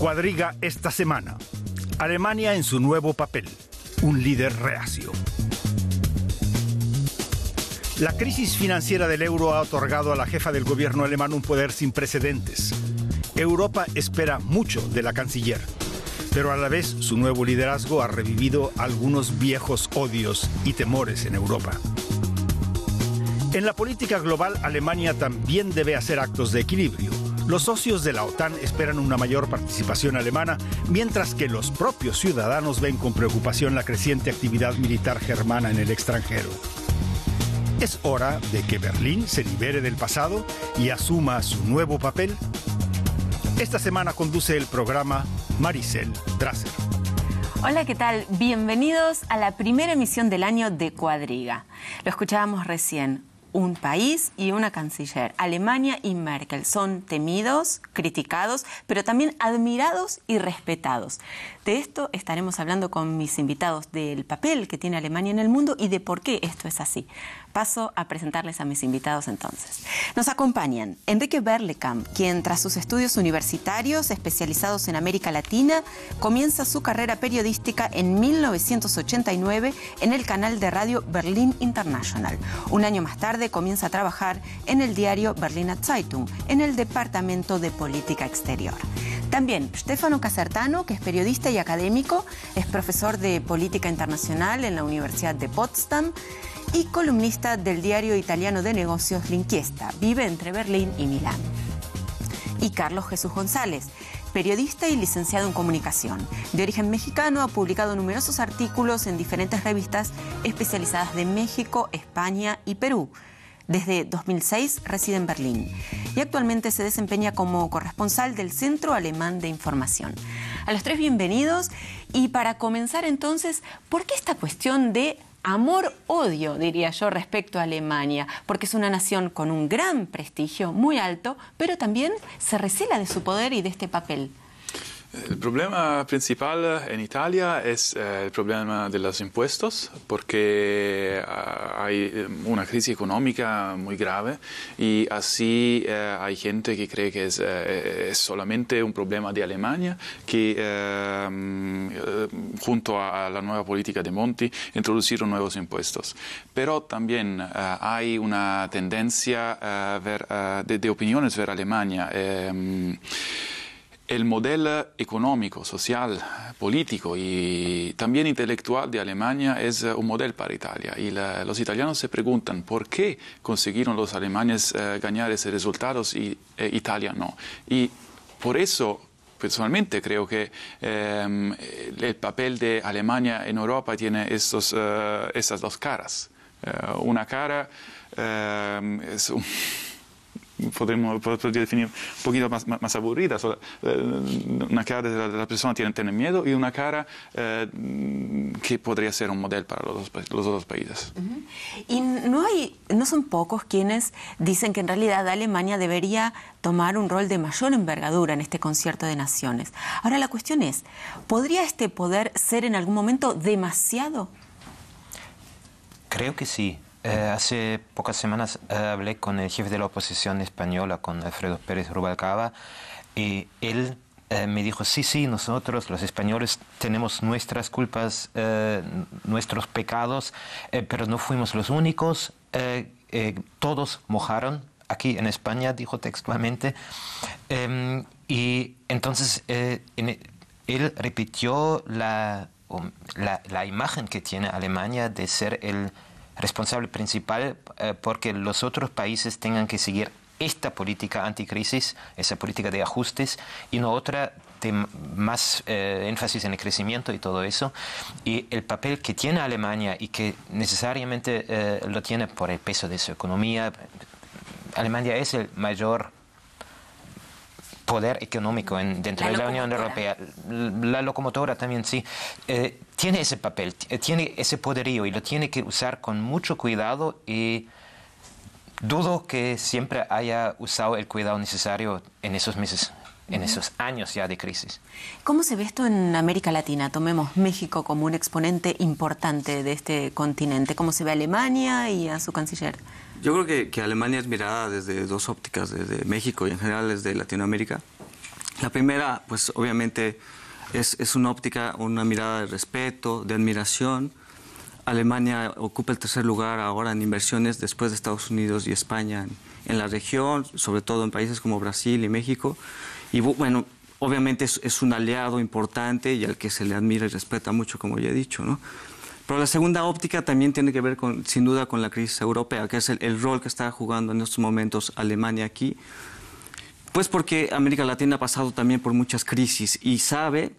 Cuadriga esta semana. Alemania en su nuevo papel, un líder reacio. La crisis financiera del euro ha otorgado a la jefa del gobierno alemán un poder sin precedentes. Europa espera mucho de la canciller, pero a la vez su nuevo liderazgo ha revivido algunos viejos odios y temores en Europa. En la política global, Alemania también debe hacer actos de equilibrio. Los socios de la OTAN esperan una mayor participación alemana, mientras que los propios ciudadanos ven con preocupación la creciente actividad militar germana en el extranjero. ¿Es hora de que Berlín se libere del pasado y asuma su nuevo papel? Esta semana conduce el programa Maricel Drasser. Hola, ¿qué tal? Bienvenidos a la primera emisión del año de Cuadriga. Lo escuchábamos recién. Un país y una canciller. Alemania y Merkel son temidos, criticados, pero también admirados y respetados. De esto estaremos hablando con mis invitados, del papel que tiene Alemania en el mundo y de por qué esto es así. Paso a presentarles a mis invitados entonces. Nos acompañan Enrique Berlekamp, quien tras sus estudios universitarios especializados en América Latina, comienza su carrera periodística en 1989 en el canal de radio Berlin International. Un año más tarde comienza a trabajar en el diario Berliner Zeitung, en el Departamento de Política Exterior. También Stefano Casertano, que es periodista y académico, es profesor de Política Internacional en la Universidad de Potsdam y columnista del diario italiano de negocios L'Inchiesta. Vive entre Berlín y Milán. Y Carlos Jesús González, periodista y licenciado en comunicación. De origen mexicano, ha publicado numerosos artículos en diferentes revistas especializadas de México, España y Perú. Desde 2006 reside en Berlín y actualmente se desempeña como corresponsal del Centro Alemán de Información. A los tres bienvenidos, y para comenzar entonces, ¿por qué esta cuestión de amor-odio, diría yo, respecto a Alemania? Porque es una nación con un gran prestigio, muy alto, pero también se recela de su poder y de este papel. El problema principal en Italia es el problema de los impuestos, porque hay una crisis económica muy grave y así hay gente que cree que es solamente un problema de Alemania, que junto a la nueva política de Monti introducieron nuevos impuestos. Pero también hay una tendencia de opiniones ver Alemania. El modelo económico, social, político y también intelectual de Alemania es un modelo para Italia. Y los italianos se preguntan por qué consiguieron los alemanes ganar esos resultados y Italia no. Y por eso, personalmente, creo que el papel de Alemania en Europa tiene esas dos caras. Una cara es podría definir un poquito más aburrida. Una cara de la persona tiene miedo y una cara que podría ser un modelo para los dos países. Uh-huh. Y no son pocos quienes dicen que en realidad Alemania debería tomar un rol de mayor envergadura en este concierto de naciones. Ahora la cuestión es, ¿podría este poder ser en algún momento demasiado? Creo que sí. Hace pocas semanas hablé con el jefe de la oposición española, con Alfredo Pérez Rubalcaba, y él me dijo, sí, nosotros los españoles tenemos nuestras culpas, nuestros pecados, pero no fuimos los únicos, todos mojaron. Aquí en España, dijo textualmente, y entonces él repitió la imagen que tiene Alemania de ser el responsable principal porque los otros países tengan que seguir esta política anticrisis, esa política de ajustes, y no otra de más énfasis en el crecimiento y todo eso. Y el papel que tiene Alemania y que necesariamente lo tiene por el peso de su economía. Alemania es el mayor poder económico dentro de la Unión Europea. La locomotora también, sí. Tiene ese papel, tiene ese poderío y lo tiene que usar con mucho cuidado, y dudo que siempre haya usado el cuidado necesario en esos meses, en esos años ya de crisis. ¿Cómo se ve esto en América Latina? Tomemos México como un exponente importante de este continente. ¿Cómo se ve a Alemania y a su canciller? Yo creo que Alemania es mirada desde dos ópticas, desde México y en general desde Latinoamérica. La primera, pues obviamente, es una óptica, una mirada de respeto, de admiración. Alemania ocupa el tercer lugar ahora en inversiones después de Estados Unidos y España en la región, sobre todo en países como Brasil y México. Y bueno, obviamente es un aliado importante y al que se le admira y respeta mucho, como ya he dicho, ¿no? Pero la segunda óptica también tiene que ver, sin duda, con la crisis europea, que es el rol que está jugando en estos momentos Alemania aquí. Pues porque América Latina ha pasado también por muchas crisis y sabe,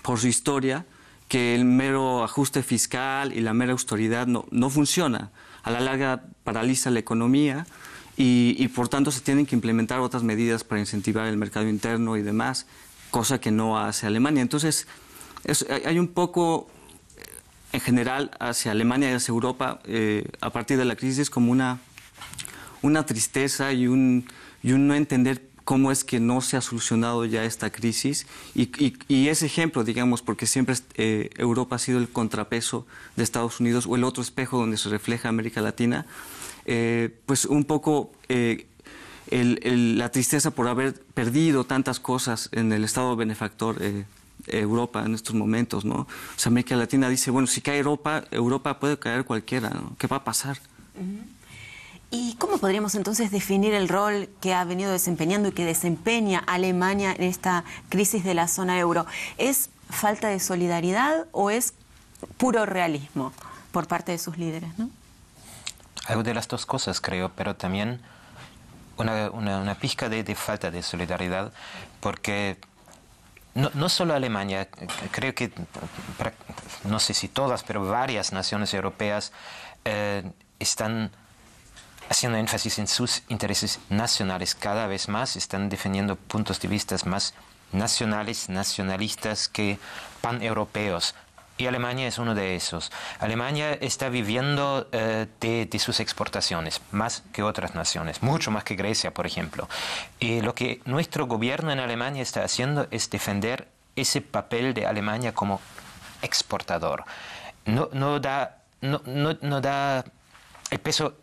por su historia, que el mero ajuste fiscal y la mera austeridad no funciona. A la larga paraliza la economía y por tanto se tienen que implementar otras medidas para incentivar el mercado interno y demás, cosa que no hace Alemania. Entonces, hay un poco, en general, hacia Alemania y hacia Europa, a partir de la crisis, como una tristeza y un no entender cómo es que no se ha solucionado ya esta crisis y ese ejemplo, digamos, porque siempre Europa ha sido el contrapeso de Estados Unidos o el otro espejo donde se refleja América Latina, pues un poco la tristeza por haber perdido tantas cosas en el Estado benefactor Europa en estos momentos, ¿no? O sea, América Latina dice, bueno, si cae Europa puede caer cualquiera, ¿no? ¿Qué va a pasar? ¿Y cómo podríamos entonces definir el rol que ha venido desempeñando y que desempeña Alemania en esta crisis de la zona euro? ¿Es falta de solidaridad o es puro realismo por parte de sus líderes, ¿no? Algo de las dos cosas, creo, pero también una pizca de falta de solidaridad, porque no solo Alemania, creo que, no sé si todas, pero varias naciones europeas están haciendo énfasis en sus intereses nacionales cada vez más, están defendiendo puntos de vista más nacionales, nacionalistas que paneuropeos. Y Alemania es uno de esos. Alemania está viviendo de sus exportaciones, más que otras naciones, mucho más que Grecia, por ejemplo. Y lo que nuestro gobierno en Alemania está haciendo es defender ese papel de Alemania como exportador. No da el peso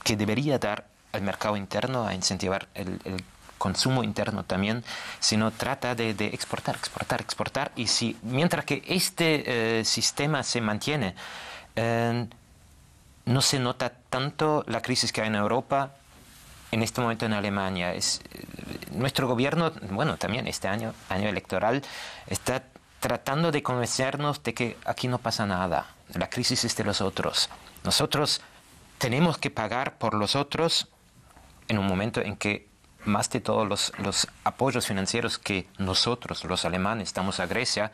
que debería dar al mercado interno, a incentivar el consumo interno también, sino trata de exportar. Y mientras que este sistema se mantiene, no se nota tanto la crisis que hay en Europa en este momento en Alemania. Nuestro gobierno, bueno, también este año electoral, está tratando de convencernos de que aquí no pasa nada. La crisis es de los otros. Nosotros tenemos que pagar por los otros en un momento en que más de todos los apoyos financieros que nosotros, los alemanes, damos a Grecia,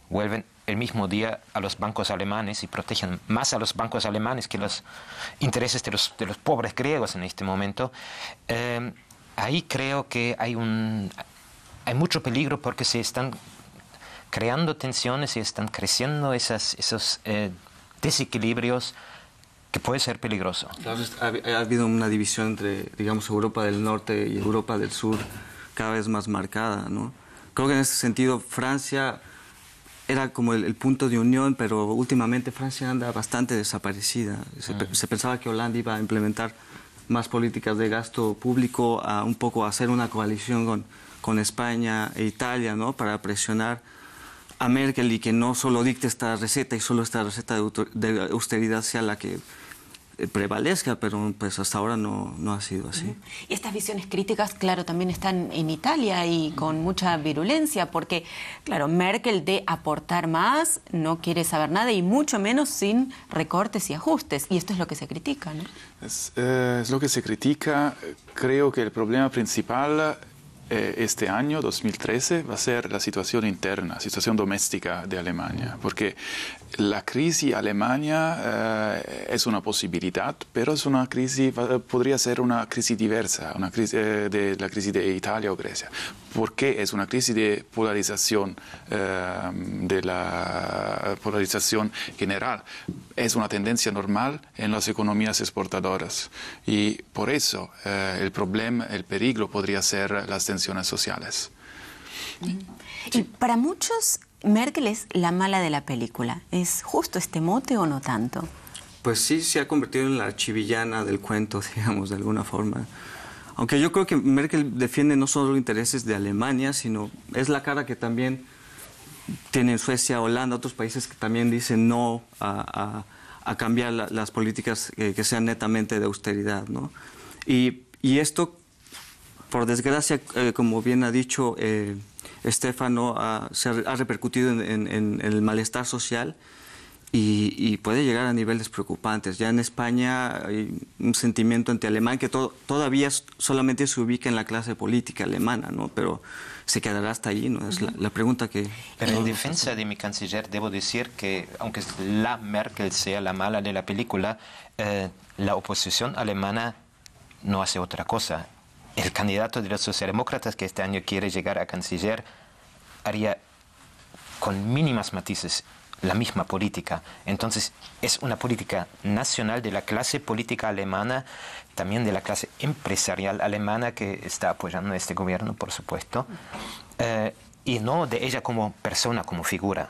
vuelven el mismo día a los bancos alemanes y protegen más a los bancos alemanes que los intereses de los pobres griegos en este momento. Ahí creo que hay mucho peligro porque se están creando tensiones y están creciendo esos desequilibrios que puede ser peligroso. Claro, ha habido una división entre, digamos, Europa del Norte y Europa del Sur cada vez más marcada, ¿no? Creo que en ese sentido Francia era como el punto de unión, pero últimamente Francia anda bastante desaparecida. Se pensaba que Hollande iba a implementar más políticas de gasto público, un poco a hacer una coalición con España e Italia, ¿no? Para presionar a Merkel y que no solo dicte esta receta y solo esta receta de austeridad sea la que prevalezca, pero pues hasta ahora no ha sido así. Y estas visiones críticas, claro, también están en Italia y con mucha virulencia, porque, claro, Merkel de aportar más no quiere saber nada y mucho menos sin recortes y ajustes, y esto es lo que se critica, ¿no? Es lo que se critica. Creo que el problema principal este año, 2013, va a ser la situación interna, situación doméstica de Alemania, porque la crisis Alemania es una posibilidad, pero es una crisis, podría ser una crisis diversa, una crisis de la crisis de Italia o Grecia. ¿Por qué es una crisis de polarización, de la polarización general? Es una tendencia normal en las economías exportadoras y por eso el problema, el peligro podría ser las tensiones sociales. Y para muchos, Merkel es la mala de la película. ¿Es justo este mote o no tanto? Pues sí, se ha convertido en la archivillana del cuento, digamos, de alguna forma. Aunque yo creo que Merkel defiende no solo intereses de Alemania, sino es la cara que también tienen Suecia, Holanda, otros países que también dicen no a cambiar las políticas que sean netamente de austeridad, ¿no? Y esto, por desgracia, como bien ha dicho Stefano, se ha repercutido en el malestar social y puede llegar a niveles preocupantes. Ya en España hay un sentimiento antialemán que todavía solamente se ubica en la clase política alemana, ¿no? Pero se quedará hasta allí, ¿no? Es la pregunta que... Pero en defensa de mi canciller debo decir que, aunque la Merkel sea la mala de la película, la oposición alemana no hace otra cosa. El candidato de los socialdemócratas que este año quiere llegar a canciller haría con mínimas matices la misma política. Entonces, es una política nacional de la clase política alemana, también de la clase empresarial alemana que está apoyando a este gobierno, por supuesto, y no de ella como persona, como figura.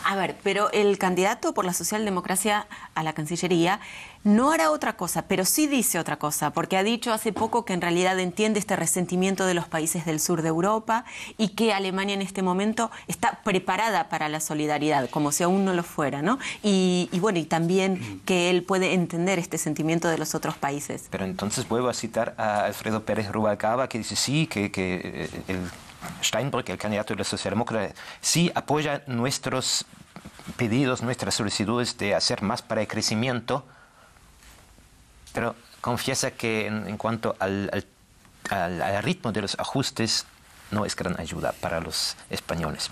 A ver, pero el candidato por la socialdemocracia a la Cancillería no hará otra cosa, pero sí dice otra cosa, porque ha dicho hace poco que en realidad entiende este resentimiento de los países del sur de Europa y que Alemania en este momento está preparada para la solidaridad, como si aún no lo fuera, ¿no? Y bueno, y también que él puede entender este sentimiento de los otros países. Pero entonces vuelvo a citar a Alfredo Pérez Rubalcaba, que dice sí, que el Steinbrück, el candidato de los socialdemócratas, sí apoya nuestros pedidos, nuestras solicitudes de hacer más para el crecimiento, pero confiesa que en cuanto al ritmo de los ajustes no es gran ayuda para los españoles.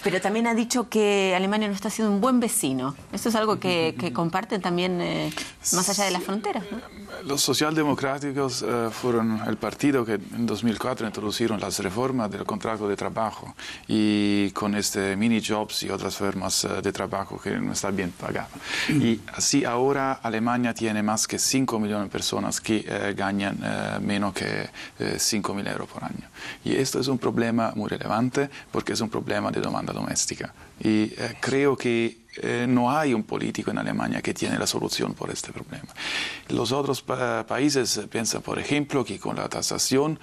Pero también ha dicho que Alemania no está siendo un buen vecino. Esto es algo que comparten también más allá de las fronteras, ¿no? Los socialdemocráticos fueron el partido que en 2004 introdujeron las reformas del contrato de trabajo y con este mini jobs y otras formas de trabajo que no están bien pagadas. Y así ahora Alemania tiene más que 5 millones de personas que ganan menos que 5.000 euros por año. Y esto es un problema muy relevante porque es un problema de demanda doméstica. Y creo que no hay un político en Alemania que tiene la solución por este problema. Los otros países piensan, por ejemplo, que con la tasación